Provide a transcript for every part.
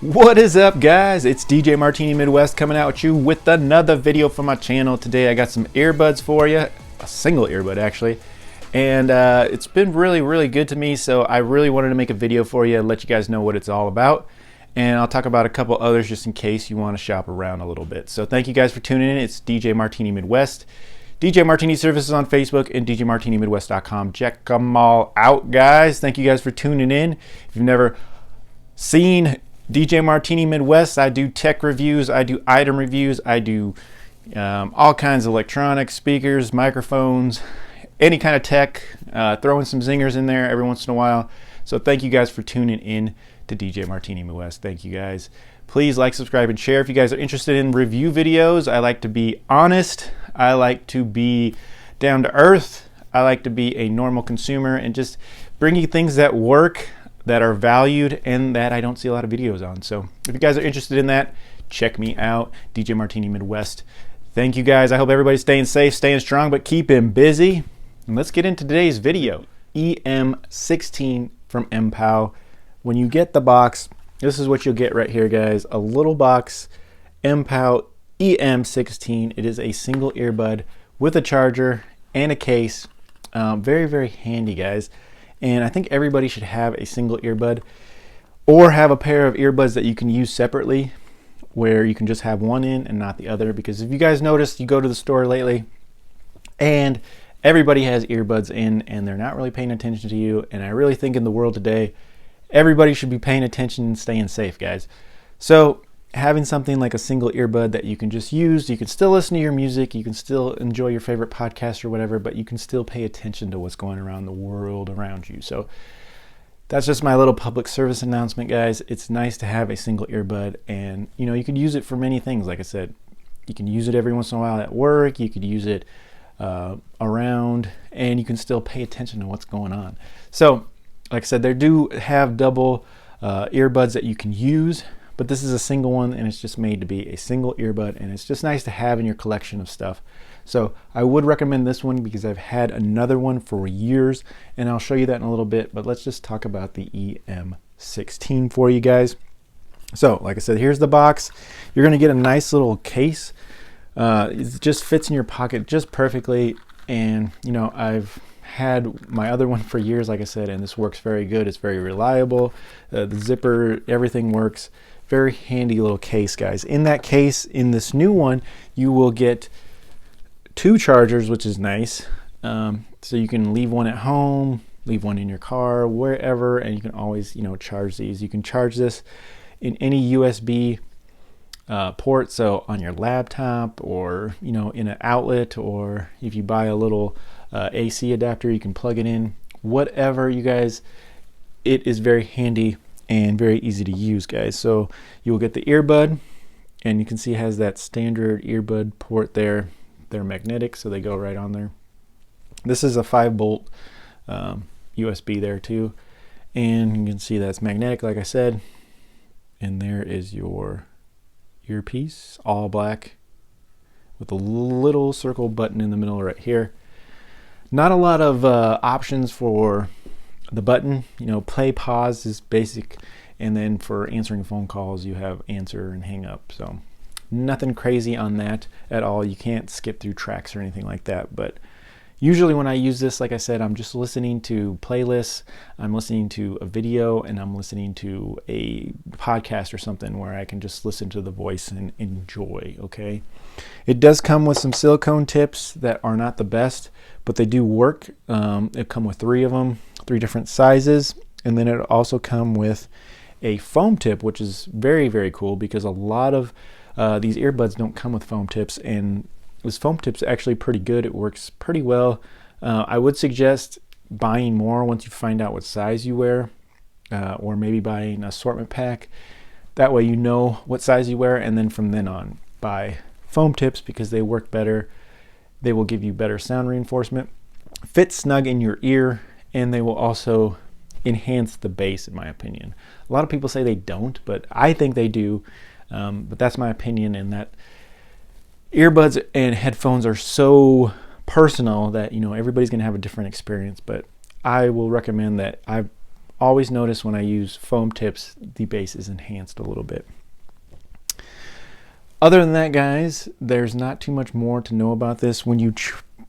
What is up, guys? It's DJ Martini Midwest coming out at you with another video from my channel. Today I got some earbuds for you, a single earbud actually, and it's been really good to me, so I really wanted to make a video for you and let you guys know what it's all about. And I'll talk about a couple others just in case you want to shop around a little bit. So thank you guys for tuning in. It's DJ Martini Midwest. DJ Martini Services on Facebook and DJMartiniMidwest.com. Check them all out, guys. Thank you guys for tuning in. If you've never seen DJ Martini Midwest, I do tech reviews, I do item reviews, I do all kinds of electronics, speakers, microphones, any kind of tech, throwing some zingers in there every once in a while. So thank you guys for tuning in to DJ Martini Midwest. Thank you guys. Please like, subscribe, and share if you guys are interested in review videos. I like to be honest. I like to be down to earth. I like to be a normal consumer and just bring you things that work, that are valued, and that I don't see a lot of videos on. So if you guys are interested in that, check me out, DJ Martini Midwest. Thank you guys. I hope everybody's staying safe, staying strong, but keeping busy. And let's get into today's video. EM16 from Mpow. When you get the box, this is what you'll get right here, guys. A little box, Mpow EM16. It is a single earbud with a charger and a case. Very handy, guys. And I think everybody should have a single earbud or have a pair of earbuds that you can use separately, where you can just have one in and not the other. Because if you guys noticed, you go to the store lately and everybody has earbuds in and they're not really paying attention to you. And I really think in the world today, everybody should be paying attention and staying safe, guys. So having something like a single earbud that you can just use, you can still listen to your music, you can still enjoy your favorite podcast or whatever, but you can still pay attention to what's going around the world around you. So that's just my little public service announcement, guys. It's nice to have a single earbud, and you know, you could use it for many things. Like I said, you can use it every once in a while at work, you could use it around, and you can still pay attention to what's going on. So like I said, they do have double earbuds that you can use, but this is a single one, and it's just made to be a single earbud, and it's just nice to have in your collection of stuff. So I would recommend this one because I've had another one for years, and I'll show you that in a little bit, but let's just talk about the EM16 for you guys. So like I said, here's the box. You're gonna get a nice little case. It just fits in your pocket just perfectly, and you know, I've had my other one for years, like I said, and this works very good. It's very reliable. The zipper, everything works. Very handy little case, guys. In that case, in this new one, you will get two chargers, which is nice. So you can leave one at home, leave one in your car, wherever, and you can always, you know, charge these. You can charge this in any USB port, so on your laptop, or you know, in an outlet, or if you buy a little AC adapter, you can plug it in. Whatever, you guys, it is very handy and very easy to use, guys. So you will get the earbud, and you can see it has that standard earbud port there. They're magnetic, so they go right on there. This is a 5-volt USB there too, and you can see that's magnetic, like I said. And there is your earpiece, all black, with a little circle button in the middle right here. Not a lot of options for the button. You know, play, pause is basic, and then for answering phone calls, you have answer and hang up. So nothing crazy on that at all. You can't skip through tracks or anything like that. But usually when I use this, like I said, I'm just listening to playlists, I'm listening to a video, and I'm listening to a podcast or something where I can just listen to the voice and enjoy, okay? It does come with some silicone tips that are not the best, but they do work. It come with 3 of them, 3 different sizes, and then it also come with a foam tip, which is very cool, because a lot of these earbuds don't come with foam tips, and this foam tip's actually pretty good. It works pretty well. I would suggest buying more once you find out what size you wear, or maybe buying an assortment pack. That way you know what size you wear, and then from then on buy foam tips, because they work better. They will give you better sound reinforcement, fit snug in your ear, and they will also enhance the bass, in my opinion. A lot of people say they don't, but I think they do. But that's my opinion, and that earbuds and headphones are so personal that, you know, everybody's gonna have a different experience. But I will recommend that. I've always notice when I use foam tips, the bass is enhanced a little bit. Other than that, guys, there's not too much more to know about this. When you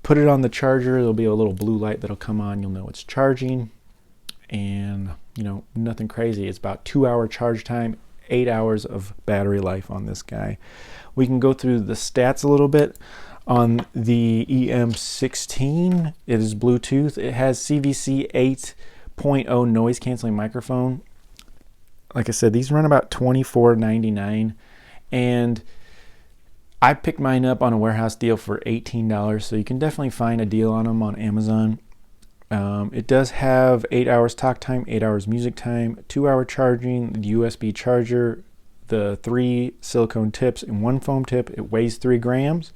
put it on the charger, there'll be a little blue light that'll come on. You'll know it's charging, and you know, nothing crazy. It's about 2-hour charge time, 8 hours of battery life on this guy. We can go through the stats a little bit. On the EM16, it is Bluetooth. It has CVC 8.0 noise canceling microphone. Like I said, these run about $24.99, and I picked mine up on a warehouse deal for $18, so you can definitely find a deal on them on Amazon. It does have 8 hours talk time, 8 hours music time, 2-hour charging, the USB charger, the 3 silicone tips and 1 foam tip. It weighs 3 grams,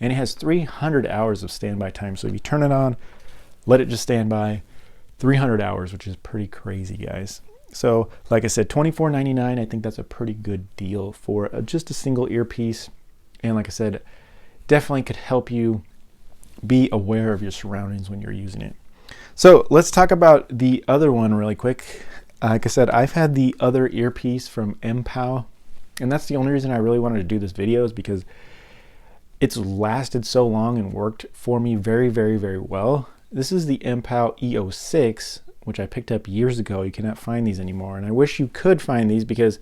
and it has 300 hours of standby time. So if you turn it on, let it just stand by, 300 hours, which is pretty crazy, guys. So like I said, $24.99, I think that's a pretty good deal for just a single earpiece. And like I said, definitely could help you be aware of your surroundings when you're using it. So let's talk about the other one really quick. Like I said, I've had the other earpiece from Mpow, and that's the only reason I really wanted to do this video, is because it's lasted so long and worked for me very, very, very well. This is the Mpow EO6, which I picked up years ago. You cannot find these anymore, and I wish you could find these, because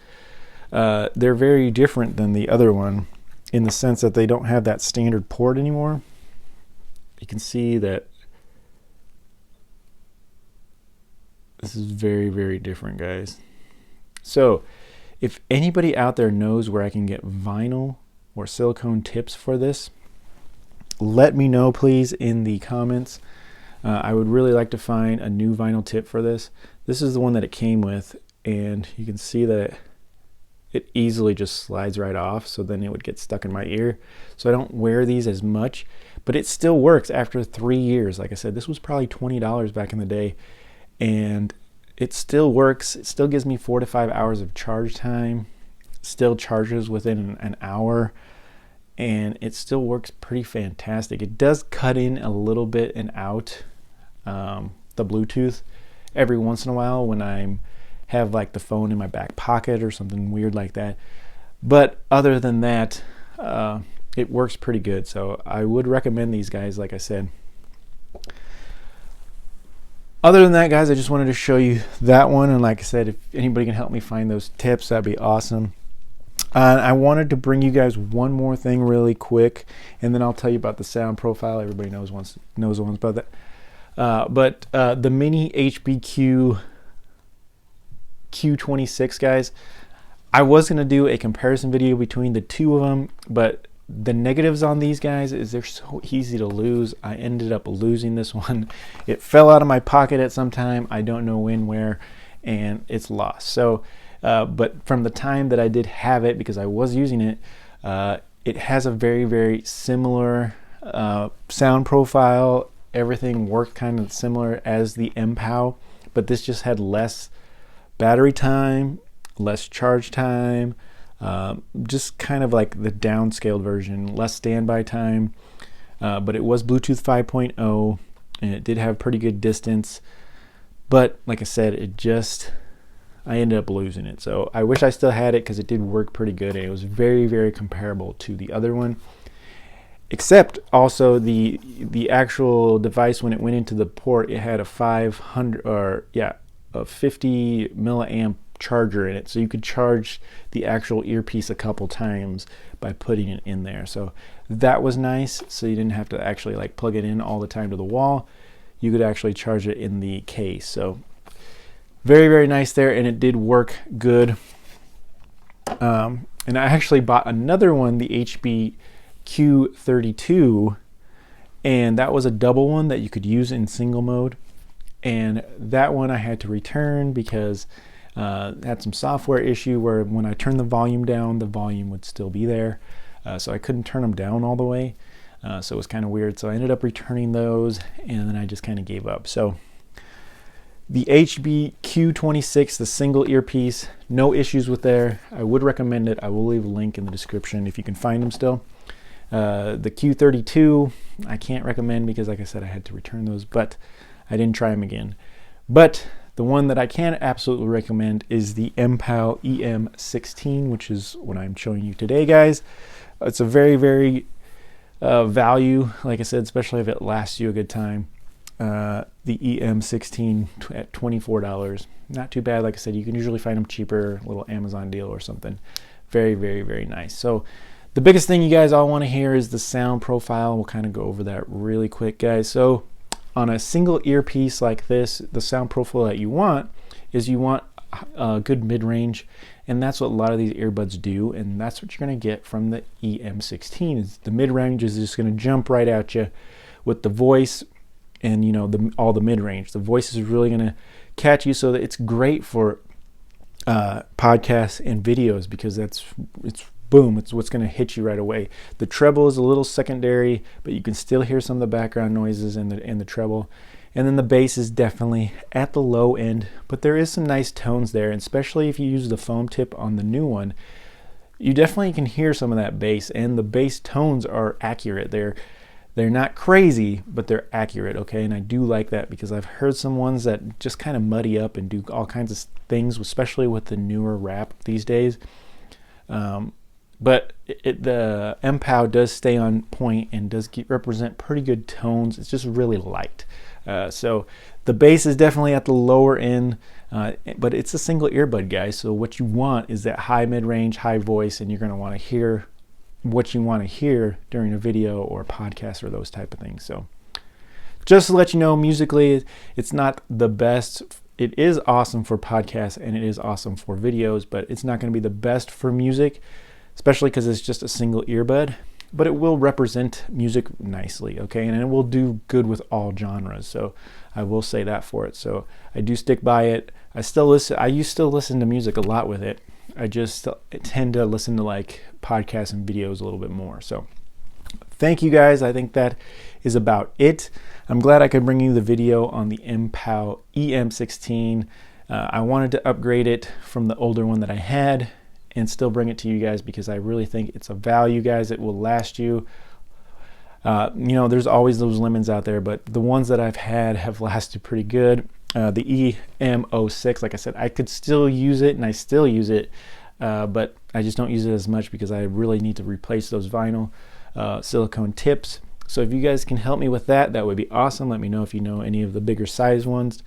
they're very different than the other one, in the sense that they don't have that standard port anymore. You can see that this is very, very different, guys. So if anybody out there knows where I can get vinyl or silicone tips for this, let me know, please, in the comments. I would really like to find a new vinyl tip for this. This is the one that it came with, and you can see that it easily just slides right off, so then it would get stuck in my ear. So I don't wear these as much, but it still works after 3 years. Like I said, this was probably $20 back in the day, and it still works. It still gives me 4 to 5 hours of charge time, still charges within an hour, and it still works pretty fantastic. It does cut in a little bit and out the Bluetooth every once in a while when I'm have like the phone in my back pocket or something weird like that, but other than that, it works pretty good. So I would recommend these guys, like I said. Other than that, guys, I just wanted to show you that one, and like I said, if anybody can help me find those tips, that'd be awesome. I wanted to bring you guys one more thing really quick, and then I'll tell you about the sound profile. Everybody knows about that. But the Mini HBQ Q26, guys, I was going to do a comparison video between the two of them, but the negatives on these guys is they're so easy to lose. I ended up losing this one. It fell out of my pocket at some time, I don't know when, where, and it's lost. So but from the time that I did have it, because I was using it, it has a very, very similar sound profile. Everything worked kind of similar as the Mpow, but this just had less battery time, less charge time, just kind of like the downscaled version, less standby time, but it was Bluetooth 5.0, and it did have pretty good distance, but like I said, I ended up losing it. So I wish I still had it, because it did work pretty good, and it was very, very comparable to the other one, except also the actual device, when it went into the port, it had a 50 milliamp charger in it, so you could charge the actual earpiece a couple times by putting it in there. So that was nice, so you didn't have to actually like plug it in all the time to the wall. You could actually charge it in the case. So very, very nice there, and it did work good. And I actually bought another one, the HBQ32, and that was a double one that you could use in single mode. And that one I had to return because it had some software issue where when I turned the volume down, the volume would still be there. So I couldn't turn them down all the way. So it was kind of weird. So I ended up returning those, and then I just kind of gave up. So the HBQ26, the single earpiece, no issues with there. I would recommend it. I will leave a link in the description if you can find them still. The Q32, I can't recommend because, like I said, I had to return those, but I didn't try them again. But The one that I can absolutely recommend is the Mpow EM16, which is what I'm showing you today, guys. It's a very, very value, like I said, especially if it lasts you a good time. The EM16 at $24. Not too bad. Like I said, you can usually find them cheaper, a little Amazon deal or something. Very, very, very nice. So the biggest thing you guys all want to hear is the sound profile. We'll kind of go over that really quick, guys. So on a single earpiece like this, the sound profile that you want is you want a good mid-range, and that's what a lot of these earbuds do, and that's what you're going to get from the EM16. Is the mid-range is just going to jump right at you with the voice and, you know, all the mid-range. The voice is really going to catch you, so that it's great for podcasts and videos, because it's boom, it's what's going to hit you right away. The treble is a little secondary, but you can still hear some of the background noises and the treble. And then the bass is definitely at the low end, but there is some nice tones there, and especially if you use the foam tip on the new one, you definitely can hear some of that bass, and the bass tones are accurate. They're not crazy, but they're accurate, okay? And I do like that, because I've heard some ones that just kind of muddy up and do all kinds of things, especially with the newer rap these days. But the Mpow does stay on point and does represent pretty good tones. It's just really light. So the bass is definitely at the lower end, but it's a single earbud, guys. So what you want is that high mid-range, high voice, and you're going to want to hear what you want to hear during a video or a podcast or those type of things. So just to let you know, musically, it's not the best. It is awesome for podcasts and it is awesome for videos, but it's not going to be the best for music, especially because it's just a single earbud, but it will represent music nicely, okay? And it will do good with all genres, so I will say that for it. So I do stick by it. I still listen to music a lot with it. I just tend to listen to like podcasts and videos a little bit more. So thank you, guys. I think that is about it. I'm glad I could bring you the video on the Mpow EM16. I wanted to upgrade it from the older one that I had and still bring it to you guys, because I really think it's a value, guys. It will last you. You know, there's always those lemons out there, but the ones that I've had have lasted pretty good. The EM06, like I said, I could still use it, and I still use it, but I just don't use it as much because I really need to replace those vinyl silicone tips. So if you guys can help me with that, that would be awesome. Let me know if you know any of the bigger size ones.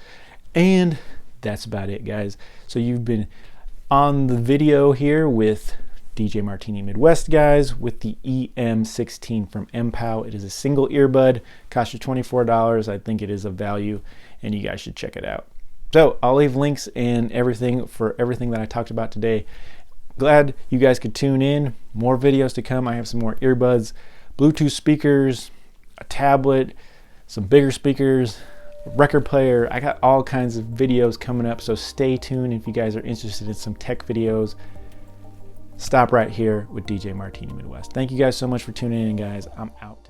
And that's about it, guys. So you've been on the video here with DJ Martini Midwest, guys, with the EM16 from Mpow. It is a single earbud, cost you $24. I think it is a value, and you guys should check it out. So I'll leave links and everything for everything that I talked about today. Glad you guys could tune in. More videos to come. I have some more earbuds, Bluetooth speakers, a tablet, some bigger speakers, record player. I got all kinds of videos coming up, so stay tuned if you guys are interested in some tech videos. Stop right here with DJ Martini Midwest. Thank you guys so much for tuning in, guys. I'm out.